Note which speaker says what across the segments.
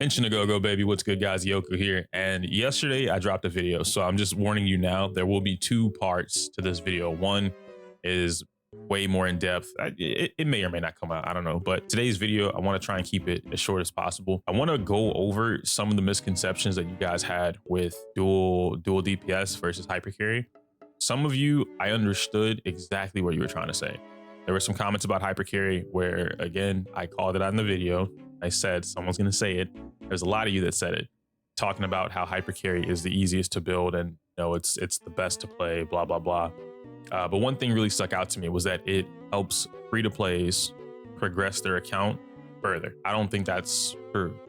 Speaker 1: Mention a go baby. What's good, guys? Yoko here. And yesterday I dropped a video, so I'm just warning you now. There will be two parts to this video. One is way more in depth. It may or may not come out. I don't know. But today's video, I want to try and keep it as short as possible. I want to go over some of the misconceptions that you guys had with dual DPS versus Hypercarry. Some of you, I understood exactly what you were trying to say. There were some comments about Hypercarry where, again, I called it out in the video. I said someone's going to say it. There's a lot of you that said it, talking about how Hypercarry is the easiest to build and it's the best to play, blah, blah, blah. But one thing really stuck out to me was that it helps free-to-plays progress their account further. I don't think that's true.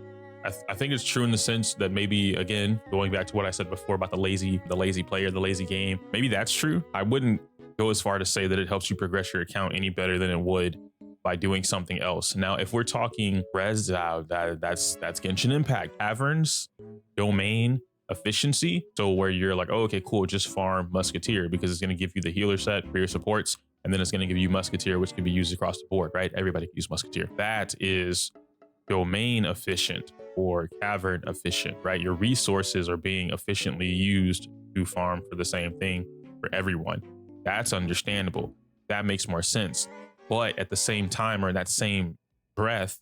Speaker 1: I think it's true in the sense that maybe, again, going back to what I said before about the lazy player, the lazy game, maybe that's true. I wouldn't go as far to say that it helps you progress your account any better than it would by doing something else. Now, if we're talking res, that's Genshin Impact, caverns, domain, efficiency. So where you're like, oh, okay, cool, just farm Musketeer because it's going to give you the healer set for your supports, and then it's going to give you Musketeer, which can be used across the board, right? Everybody can use Musketeer. That is domain efficient or cavern efficient, right? Your resources are being efficiently used to farm for the same thing for everyone. That's understandable. That makes more sense. But at the same time, or in that same breath,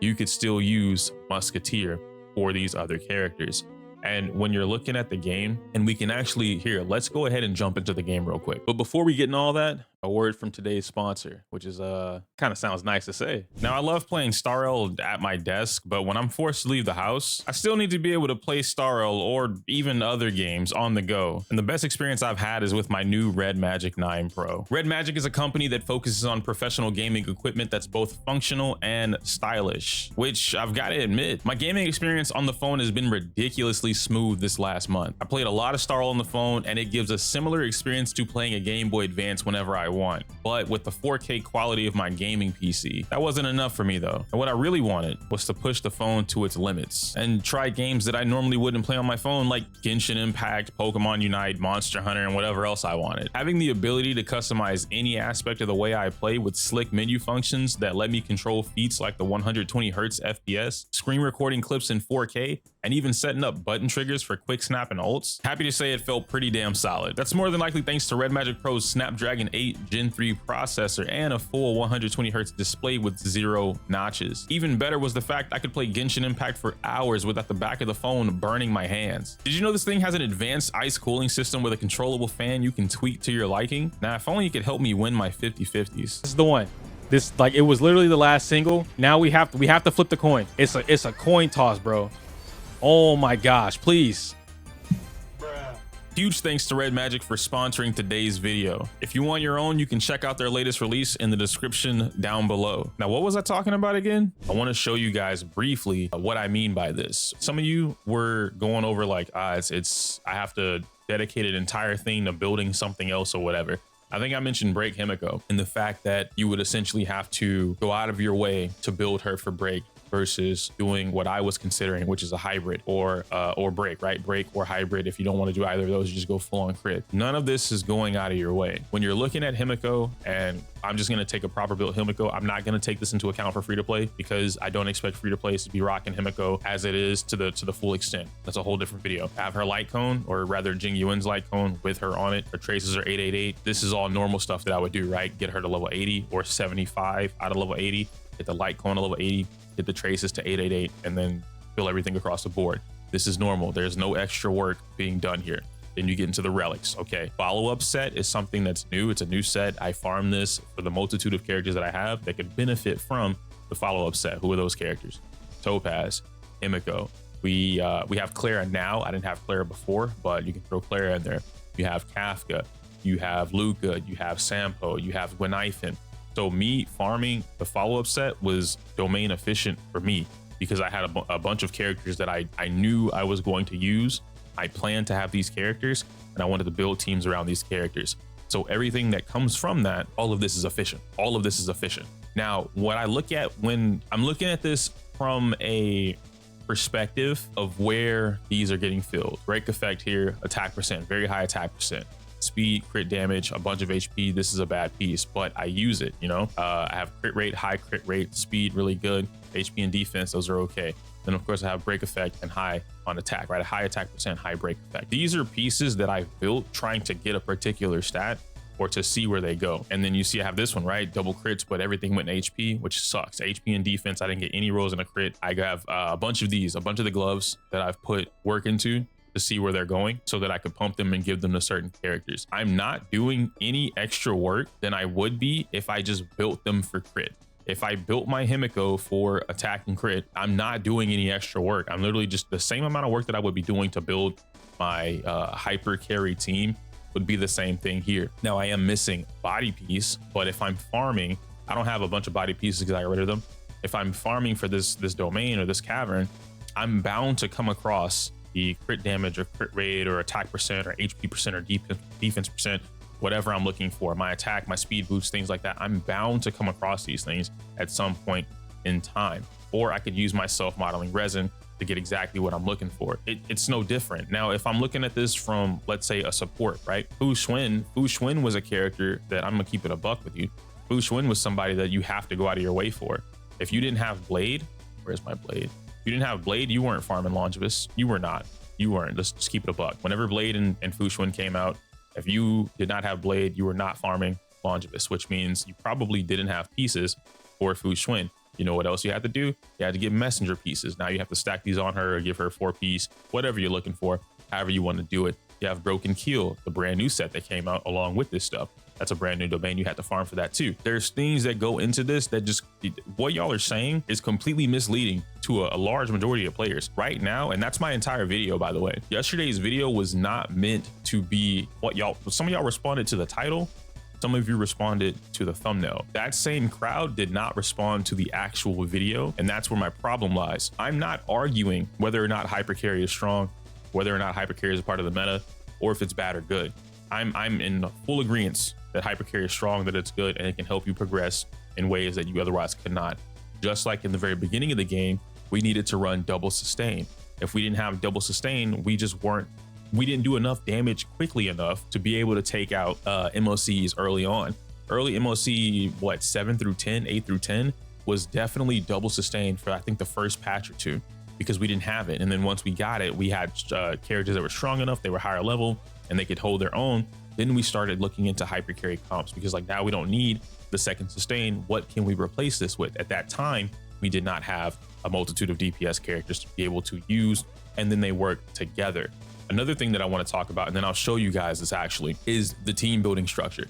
Speaker 1: you could still use Musketeer for these other characters. And when you're looking at the game, and we can actually, let's go ahead and jump into the game real quick. But before we get into all that, a word from today's sponsor, which is kind of sounds nice to say. Now, I love playing StarL at my desk, but when I'm forced to leave the house, I still need to be able to play StarL or even other games on the go. And the best experience I've had is with my new Red Magic 9 Pro. Red Magic is a company that focuses on professional gaming equipment that's both functional and stylish, which I've got to admit, my gaming experience on the phone has been ridiculously smooth this last month. I played a lot of StarL on the phone, and it gives a similar experience to playing a Game Boy Advance whenever I want, but with the 4K quality of my gaming PC. That wasn't enough for me though. And what I really wanted was to push the phone to its limits and try games that I normally wouldn't play on my phone, like Genshin Impact, Pokemon Unite, Monster Hunter, and whatever else I wanted. Having the ability to customize any aspect of the way I play with slick menu functions that let me control feats like the 120 Hz FPS, screen recording clips in 4K, and even setting up button triggers for quick snap and ults. Happy to say it felt pretty damn solid. That's more than likely thanks to Red Magic Pro's Snapdragon 8 Gen 3 processor and a full 120 Hz display with 0 notches. Even better was the fact I could play Genshin Impact for hours without the back of the phone burning my hands. Did you know this thing has an advanced ice cooling system with a controllable fan you can tweak to your liking? Now, if only you could help me win my 50-50s.
Speaker 2: This is the one. This, like, it was literally the last single. Now we have to flip the coin. It's a coin toss, bro. Oh my gosh, please.
Speaker 1: Huge thanks to Red Magic for sponsoring today's video. If you want your own, you can check out their latest release in the description down below. Now, what was I talking about again? I want to show you guys briefly what I mean by this. Some of you were going over like, I have to dedicate an entire thing to building something else or whatever. I think I mentioned Break Himiko and the fact that you would essentially have to go out of your way to build her for Break versus doing what I was considering, which is a hybrid or break, right? Break or hybrid. If you don't want to do either of those, you just go full on crit. None of this is going out of your way. When you're looking at Himiko, and I'm just going to take a proper built Himiko, I'm not going to take this into account for free to play because I don't expect free to plays to be rocking Himiko as it is to the full extent. That's a whole different video. I have her light cone, or rather Jing Yuan's light cone with her on it. Her traces are 888. This is all normal stuff that I would do, right? Get her to level 80 or 75 out of level 80, hit the light cone to level 80, hit the traces to 888, and then fill everything across the board. This is normal. There's no extra work being done here. Then you get into the relics. Okay, follow-up set is something that's new. It's a new set. I farmed this for the multitude of characters that I have that could benefit from the follow-up set. Who are those characters? Topaz, Himiko. We have Clara now. I didn't have Clara before, but you can throw Clara in there. You have Kafka, you have Luca, you have Sampo, you have Gwenithan. So me farming the follow-up set was domain efficient for me because I had a bunch of characters that I knew I was going to use. I planned to have these characters and I wanted to build teams around these characters. So everything that comes from that, all of this is efficient. All of this is efficient. Now, what I look at when I'm looking at this from a perspective of where these are getting filled. Break effect here, attack percent, very high attack percent. Speed, crit damage, a bunch of HP. This is a bad piece, but I use it, I have crit rate, high crit rate, speed really good, HP and defense, those are okay. Then of course I have break effect and high on attack, right? A high attack percent, high break effect. These are pieces that I've built trying to get a particular stat or to see where they go. And then you see I have this one, right? Double crits, but everything went in HP, which sucks. HP and defense, I didn't get any rolls in a crit. I have a bunch of these, a bunch of the gloves that I've put work into to see where they're going so that I could pump them and give them to certain characters. I'm not doing any extra work than I would be if I just built them for crit. If I built my Himiko for attack and crit, I'm not doing any extra work. I'm literally just the same amount of work that I would be doing to build my Hypercarry team would be the same thing here. Now I am missing body piece, but if I'm farming, I don't have a bunch of body pieces because I got rid of them. If I'm farming for this domain or this cavern, I'm bound to come across the crit damage or crit rate or attack percent or HP percent or defense percent, whatever I'm looking for, my attack, my speed boost, things like that. I'm bound to come across these things at some point in time. Or I could use my self-modeling resin to get exactly what I'm looking for. It's no different. Now, if I'm looking at this from, let's say, a support, right? Fu Xuan was a character that I'm gonna keep it a buck with you. Fu Xuan was somebody that you have to go out of your way for. If you didn't have Blade, where's my Blade? If you didn't have Blade, you weren't farming Longibus. You were not. You weren't. Let's just keep it a buck. Whenever Blade and Fu Xuan came out, if you did not have Blade, you were not farming Longibus, which means you probably didn't have pieces for Fu Xuan. You know what else you had to do? You had to get messenger pieces. Now you have to stack these on her or give her 4-piece, whatever you're looking for, however you want to do it. You have Broken Keel, the brand new set that came out along with this stuff. That's a brand new domain. You had to farm for that too. There's things that go into this that just, what y'all are saying is completely misleading to a large majority of players right now. And that's my entire video, by the way. Yesterday's video was not meant to be what y'all, some of y'all responded to the title. Some of you responded to the thumbnail. That same crowd did not respond to the actual video. And that's where my problem lies. I'm not arguing whether or not Hypercarry is strong, whether or not Hypercarry is a part of the meta, or if it's bad or good. I'm in full agreement that Hypercarry is strong, that it's good, and it can help you progress in ways that you otherwise could not. Just like in the very beginning of the game, we needed to run double sustain. If we didn't have double sustain, we didn't do enough damage quickly enough to be able to take out MOCs early on. Early MOC, what, 7 through 10, 8 through 10, was definitely double sustain for I think the first patch or two, because we didn't have it. And then once we got it, we had characters that were strong enough, they were higher level, and they could hold their own. Then we started looking into Hypercarry comps, because like now we don't need the second sustain. What can we replace this with? At that time, we did not have a multitude of DPS characters to be able to use, and then they work together. Another thing that I want to talk about, and then I'll show you guys this actually, is the team building structure.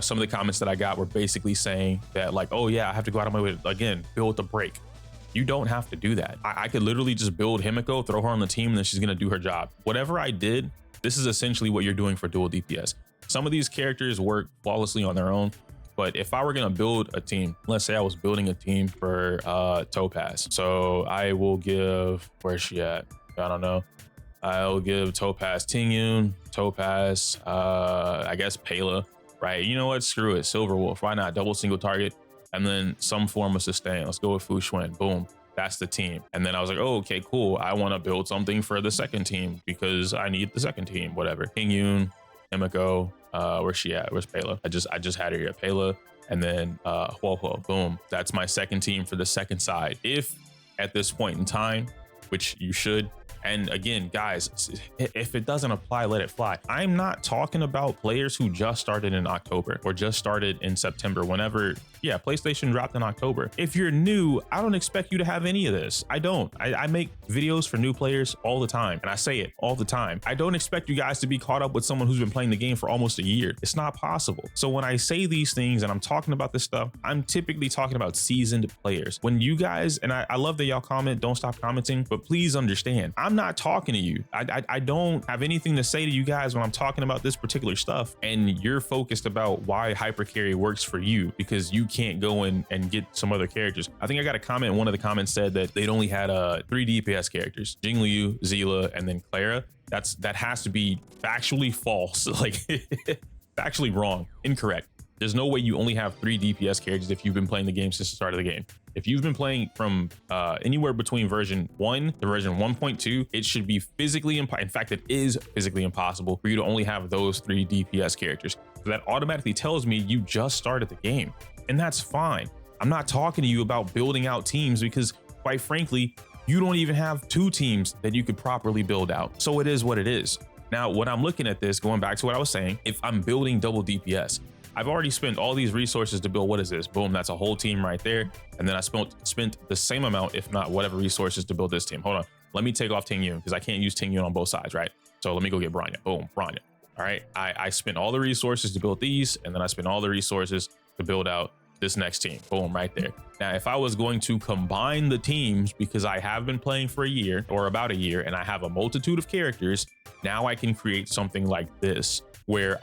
Speaker 1: Some of the comments that I got were basically saying that like, oh yeah, I have to go out of my way to, again, build the break. You don't have to do that. I could literally just build Himiko, throw her on the team, and then she's gonna do her job. Whatever I did, this is essentially what you're doing for Dual-DPS. Some of these characters work flawlessly on their own, but if I were gonna build a team, let's say I was building a team for Topaz. So I will give, where's she at? I don't know. I'll give Topaz Tingyun, Topaz, I guess Pela, right? You know what? Screw it. Silverwolf. Why not? Double single target and then some form of sustain. Let's go with Fu Xuan. Boom. That's the team. And then I was like, oh, okay, cool. I want to build something for the second team because I need the second team, whatever. Tingyun, Himiko, where's she at? Where's Pela? I just had her here. Pela and then Huo. Boom. That's my second team for the second side. If at this point in time, which you should, and again, guys, if it doesn't apply, let it fly. I'm not talking about players who just started in October or just started in September, whenever, yeah, PlayStation dropped in October. If you're new, I don't expect you to have any of this. I don't. I make videos for new players all the time, and I say it all the time. I don't expect you guys to be caught up with someone who's been playing the game for almost a year. It's not possible. So when I say these things and I'm talking about this stuff, I'm typically talking about seasoned players. When you guys, and I love that y'all comment, don't stop commenting, but please understand, I'm not talking to you. I don't have anything to say to you guys when I'm talking about this particular stuff, and you're focused about why Hypercarry works for you because you can't go in and get some other characters. I think I got a comment, one of the comments said that they'd only had 3 DPS characters, Jingliu, Zila, and then Clara. That has to be factually false, like factually wrong, incorrect. There's no way you only have 3 DPS characters if you've been playing the game since the start of the game. If you've been playing from anywhere between version 1 to version 1.2, it should be physically in fact, it is physically impossible for you to only have those 3 DPS characters. So that automatically tells me you just started the game, and that's fine. I'm not talking to you about building out teams because, quite frankly, You don't even have 2 teams that you could properly build out. So it is what it is. Now, when I'm looking at this, going back to what I was saying, if I'm building double DPS, I've already spent all these resources to build, what is this? Boom, that's a whole team right there. And then I spent the same amount, if not whatever resources to build this team. Hold on, let me take off Ting Yun because I can't use Ting Yun on both sides, right? So let me go get Bronya. Boom, Bronya. All right, I spent all the resources to build these, and then I spent all the resources to build out this next team. Boom, right there. Now, if I was going to combine the teams, because I have been playing for a year or about a year, and I have a multitude of characters, now I can create something like this, where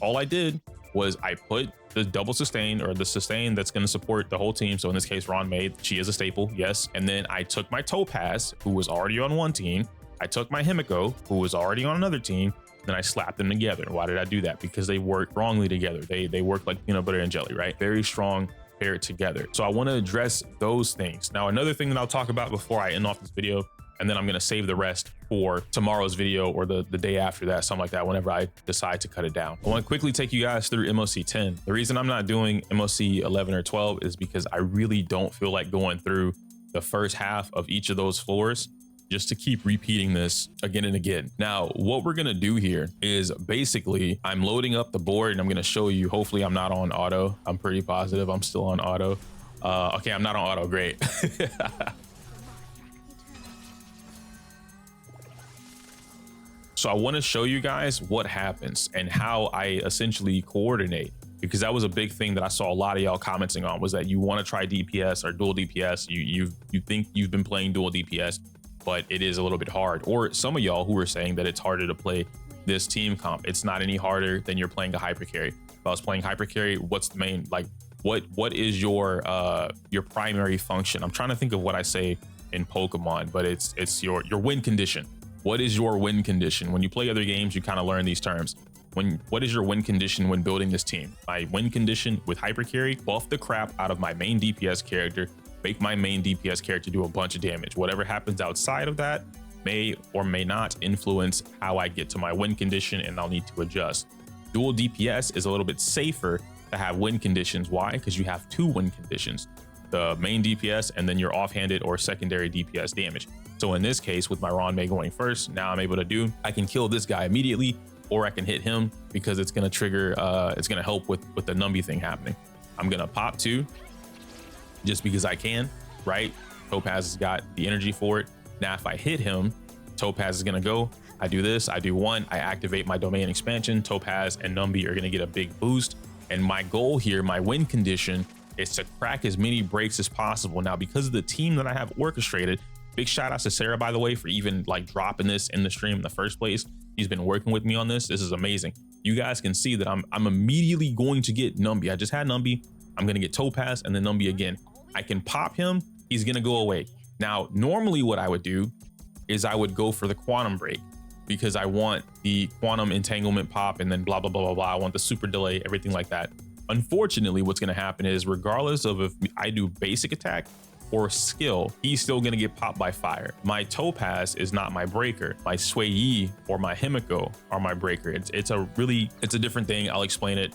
Speaker 1: all I did was I put the double sustain, or the sustain that's going to support the whole team. So in this case, Ron Maid, she is a staple, yes. And then I took my Topaz, who was already on one team. I took my Himiko, who was already on another team. Then I slapped them together. Why did I do that? Because they work strongly together. They work like peanut butter and jelly, right? Very strong paired together. So I want to address those things. Now, another thing that I'll talk about before I end off this video, and then I'm going to save the rest for tomorrow's video or the day after that, something like that, whenever I decide to cut it down. I want to quickly take you guys through MOC 10. The reason I'm not doing MOC 11 or 12 is because I really don't feel like going through the first half of each of those floors just to keep repeating this again and again. Now, what we're gonna do here is basically I'm loading up the board and I'm gonna show you. Hopefully I'm not on auto. I'm pretty positive I'm still on auto. Okay, I'm not on auto, great. So I wanna show you guys what happens and how I essentially coordinate, because that was a big thing that I saw a lot of y'all commenting on, was that you wanna try DPS or dual DPS. You think you've been playing dual DPS, but it is a little bit hard. Or some of y'all who are saying that it's harder to play this team comp. It's not any harder than you're playing a Hypercarry. If I was playing Hypercarry, what's the main, like, what is your primary function? I'm trying to think of what I say in Pokemon, but it's your win condition. What is your win condition? When you play other games, you kind of learn these terms. What is your win condition when building this team? My win condition with Hypercarry: buff the crap out of my main DPS character, make my main DPS character do a bunch of damage. Whatever happens outside of that may or may not influence how I get to my win condition, and I'll need to adjust. Dual DPS is a little bit safer to have win conditions. Why? Because you have 2 win conditions: the main DPS and then your offhanded or secondary DPS damage. So in this case, with my Ron May going first, now I'm able to I can kill this guy immediately, or I can hit him because it's gonna trigger, it's gonna help with the Numby thing happening. I'm gonna pop 2 just because I can, right? Topaz has got the energy for it. Now, if I hit him, Topaz is gonna go. I do this, I do 1, I activate my domain expansion. Topaz and Numby are gonna get a big boost. And my goal here, my win condition, is to crack as many breaks as possible. Now, because of the team that I have orchestrated, big shout out to Sarah, by the way, for even like dropping this in the stream in the first place. He's been working with me on this. This is amazing. You guys can see that I'm immediately going to get Numby. I just had Numby. I'm gonna get Topaz and then Numby again. I can pop him, he's gonna go away. Now, normally what I would do is I would go for the quantum break, because I want the quantum entanglement pop and then blah, blah, blah, blah, blah. I want the super delay, everything like that. Unfortunately, what's gonna happen is, regardless of if I do basic attack or skill, he's still gonna get popped by fire. My Topaz is not my breaker. My Sui Yi or my Himiko are my breaker. It's a different thing. I'll explain it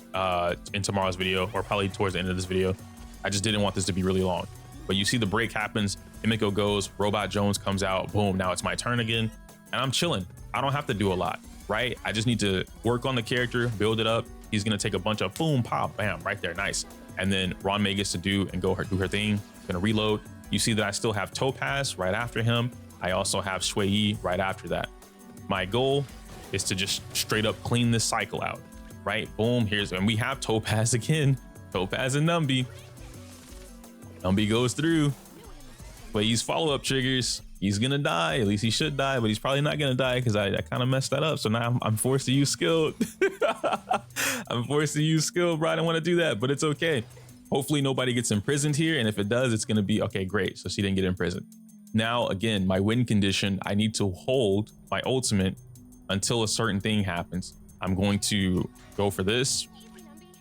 Speaker 1: in tomorrow's video, or probably towards the end of this video. I just didn't want this to be really long. But you see the break happens, Himiko goes, Robot Jones comes out, boom, now it's my turn again, and I'm chilling. I don't have to do a lot, right? I just need to work on the character, build it up. He's gonna take a bunch of boom, pop, bam, right there, nice. And then Ron May gets to do her thing, gonna reload. You see that I still have Topaz right after him. I also have Sui Yi right after that. My goal is to just straight up clean this cycle out, right? Boom, and we have Topaz again, Topaz and Numby. Numby goes through, but he's follow-up triggers. He's gonna die, at least he should die, but he's probably not gonna die because I kind of messed that up. So now I'm forced to use skill. I'm forced to use skill, bro. I don't want to do that, but it's okay. Hopefully nobody gets imprisoned here, and if it does, it's gonna be okay, great. So she didn't get imprisoned. Now, again, my win condition, I need to hold my ultimate until a certain thing happens. I'm going to go for this.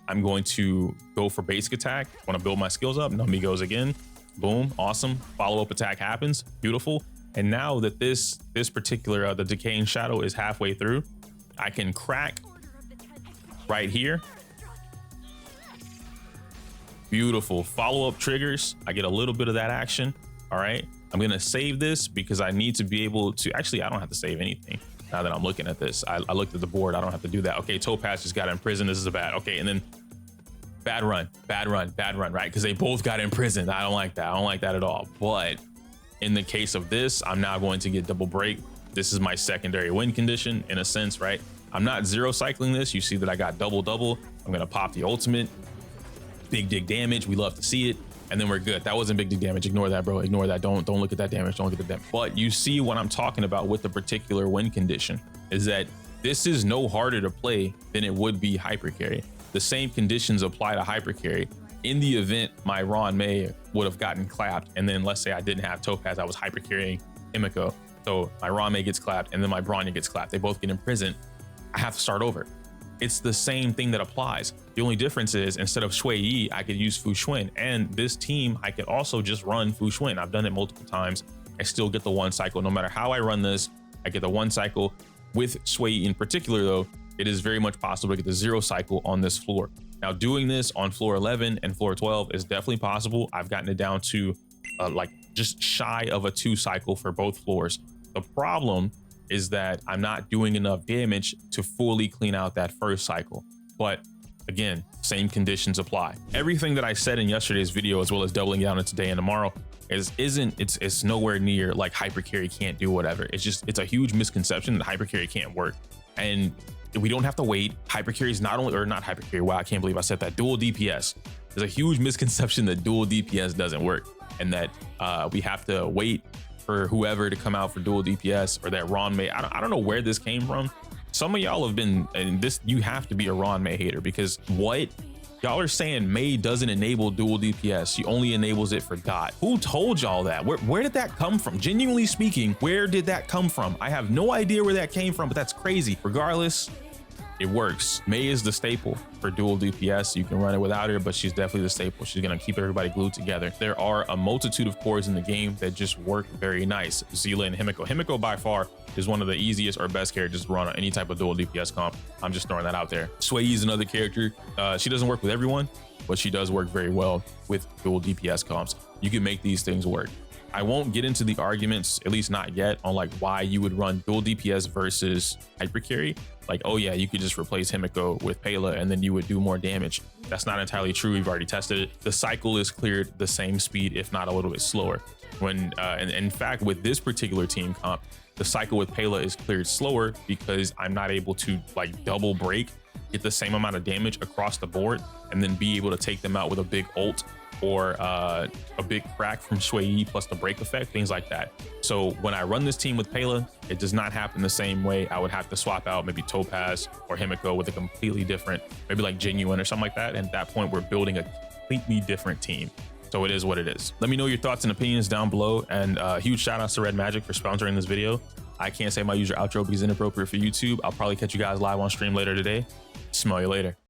Speaker 1: I'm going to go for basic attack. I want to build my skills up. Numby goes again. Boom, awesome. Follow-up attack happens, beautiful. And now that this particular, the Decaying Shadow is halfway through, I can crack right here. Beautiful, follow-up triggers. I get a little bit of that action, all right? I'm gonna save this because I need to be able to, actually, I don't have to save anything. Now that I'm looking at this, I looked at the board, I don't have to do that. Okay, Topaz just got in prison, this is a bad, okay, and then bad run, right? Because they both got imprisoned. I don't like that, I don't like that at all. But in the case of this, I'm now going to get double break. This is my secondary win condition in a sense, right? I'm not zero cycling this. You see that I got double. I'm gonna pop the ultimate, big dig damage. We love to see it. And then we're good. That wasn't big dig damage. Ignore that, bro. Ignore that. Don't look at that damage. Don't look at that damage. But you see what I'm talking about with the particular win condition is that this is no harder to play than it would be Hypercarry. The same conditions apply to Hypercarry. In the event my Ron May would have gotten clapped, and then let's say I didn't have Topaz, I was Hypercarrying Himiko. So my Ron May gets clapped, and then my Bronya gets clapped. They both get imprisoned. I have to start over. It's the same thing that applies. The only difference is instead of Shui Yi, I could use Fu Xuan. And this team, I could also just run Fu Xuan. I've done it multiple times. I still get the one cycle. No matter how I run this, I get the one cycle. With Shui Yi in particular, though, it is very much possible to get the 0 cycle on this floor. Now, doing this on floor 11 and floor 12 is definitely possible. I've gotten it down to like just shy of a 2 cycle for both floors. The problem is that I'm not doing enough damage to fully clean out that first cycle. But again, same conditions apply. Everything that I said in yesterday's video, as well as doubling down on today and tomorrow, it's nowhere near like Hypercarry can't do whatever. It's a huge misconception that Hypercarry can't work. And we don't have to wait. Hypercarry is not only, or not Hypercarry, wow, I can't believe I said that, Dual-DPS. There's a huge misconception that Dual-DPS doesn't work and that we have to wait for whoever to come out for Dual-DPS or that Ron May. I don't know where this came from. Some of y'all have been, and this, you have to be a Ron May hater because what? Y'all are saying May doesn't enable Dual-DPS. She only enables it for Dot. Who told y'all that? Where did that come from? Genuinely speaking, where did that come from? I have no idea where that came from, but that's crazy. Regardless, it works. May is the staple for Dual-DPS. You can run it without her, but she's definitely the staple. She's gonna keep everybody glued together. There are a multitude of cores in the game that just work very nice. Zila and Himiko. Himiko by far is one of the easiest or best characters to run on any type of Dual-DPS comp. I'm just throwing that out there. Sui Yi is another character. She doesn't work with everyone, but she does work very well with Dual-DPS comps. You can make these things work. I won't get into the arguments, at least not yet, on like why you would run Dual-DPS versus Hypercarry. Like, oh yeah, you could just replace Himiko with Pela and then you would do more damage. That's not entirely true. We've already tested it. The cycle is cleared the same speed, if not a little bit slower. When, and in fact, with this particular team comp, the cycle with Pela is cleared slower because I'm not able to like double break, get the same amount of damage across the board, and then be able to take them out with a big ult or a big crack from Shui Yi plus the break effect, things like that. So when I run this team with Pela, it does not happen the same way. I would have to swap out maybe Topaz or Himiko with a completely different, maybe like Genuine or something like that. And at that point, we're building a completely different team. So it is what it is. Let me know your thoughts and opinions down below. And huge shout outs to Red Magic for sponsoring this video. I can't say my user outro because it's inappropriate for YouTube. I'll probably catch you guys live on stream later today. Smell you later.